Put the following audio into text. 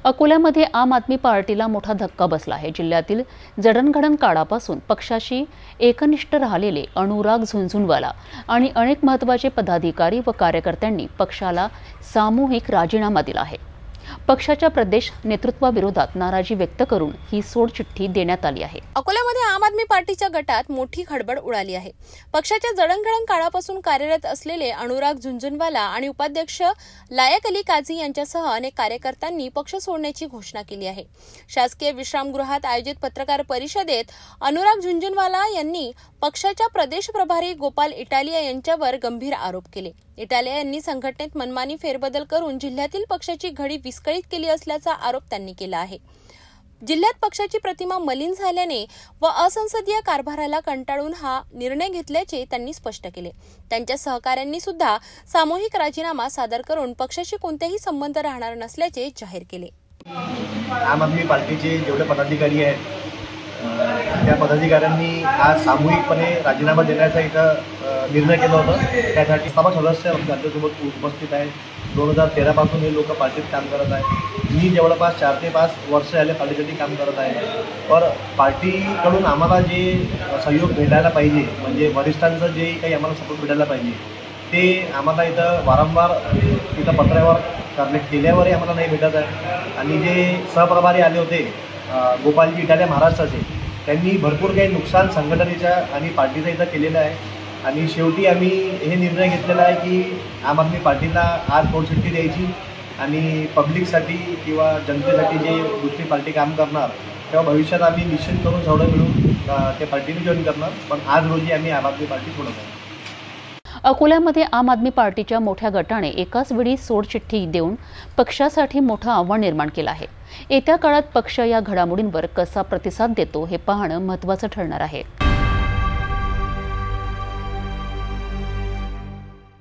अकोल्यामध्ये आम आदमी पार्टीला मोठा धक्का बसला आहे। जिल्ह्यातील जडणघडण काळापासून पक्षाशी एकनिष्ठ राहिलेले अनुराग झुंझुनवाला आणि अनेक महत्त्वाचे पदाधिकारी व कार्यकर्त्यांनी पक्षाला सामूहिक राजीनामा दिला आहे। पक्षाच्या प्रदेश नेतृत्वाविरोधात नाराजी व्यक्त करून ही सोडचिठ्ठी देण्यात आली आहे। अकोल्यामध्ये आम आदमी पार्टीच्या गटात मोठी खळबळ उडाली आहे। पक्षाच्या जडणघडण काळापासून कार्यरत असलेले अनुराग झुंझुनवाला आणि उपाध्यक्ष लायक अली काझी यांच्यासह अनेक कार्यकर्त्यांनी पक्ष सोडण्याची घोषणा केली आहे। शासकीय विश्रामगृहात आयोजित पत्रकार परिषदेत अनुराग झुंझुनवाला यांनी पक्षाच्या प्रदेश प्रभारी गोपाल इटालिया यांच्यावर गंभीर आरोप केले। इटालिया यांनी संघटनेत मनमानी फेरबदल करून जिल्ह्यातील पक्षाची घडी विस्कळीत केली असल्याचा आरोप त्यांनी केला आहे। जिल्ह्यात पक्षाची प्रतिमा मलिन झाल्याने व असंसदीय कारभाराला कंटाळून हा निर्णय घेतल्याचे त्यांनी स्पष्ट केले। त्यांच्या सहकाऱ्यांनी सुद्धा सामूहिक राजीनामा सादर करून पक्षाशी कोणतेही संबंध राहणार नसल्याचे जाहीर केले। आम आदमी पार्टीचे जेवढे पदाधिकारी आहेत त्या पदाधिकाऱ्यांनी आज सामूहिकपणे राजीनामा देण्याचा इथं निर्णय केला होता। त्यासाठी सर्व सदस्य आमच्यासोबत उपस्थित आहेत। 2013 पासून हे लोक पार्टीत काम करत आहेत। मी जवळपास 4 ते 5 वर्ष झाले पार्टीसाठी काम करत आहे। पर पार्टीकडून आम्हाला जे सहयोग भेटायला पाहिजे, म्हणजे वरिष्ठांचं जे काही आम्हाला सपोर्ट भेटायला पाहिजे, ते आम्हाला इथं वारंवार इथं पत्रावर केल्यावरही आम्हाला नाही भेटत आहे। आणि जे सहप्रभारी आले होते गोपालजी इटालिया महाराष्ट्राचे, त्यांनी भरपूर काही नुकसान संघटनेच्या आणि पार्टीचं इथं केलेलं आहे। आणि शेवटी आम्ही हे निर्णय घेतलेला आहे की आम आदमी पार्टीला आज सोडचिठ्ठी द्यायची आणि पब्लिकसाठी किंवा जनतेसाठी जे दुसरी पार्टी काम करणार तेव्हा भविष्यात आम्ही निश्चित करून सगळं मिळून त्या पार्टीने जॉईन करणार। पण आज रोजी आम्ही आम आदमी पार्टी सोडत आहे। अकोल्यामध्ये आम आदमी पार्टीच्या मोठ्या गटाने एकाच वेळी सोडचिठ्ठी देऊन पक्षासाठी मोठं आव्हान निर्माण केलं आहे। येत्या काळात पक्ष या घडामोडींवर कसा प्रतिसाद देतो हे पाहणं महत्त्वाचं ठरणार आहे।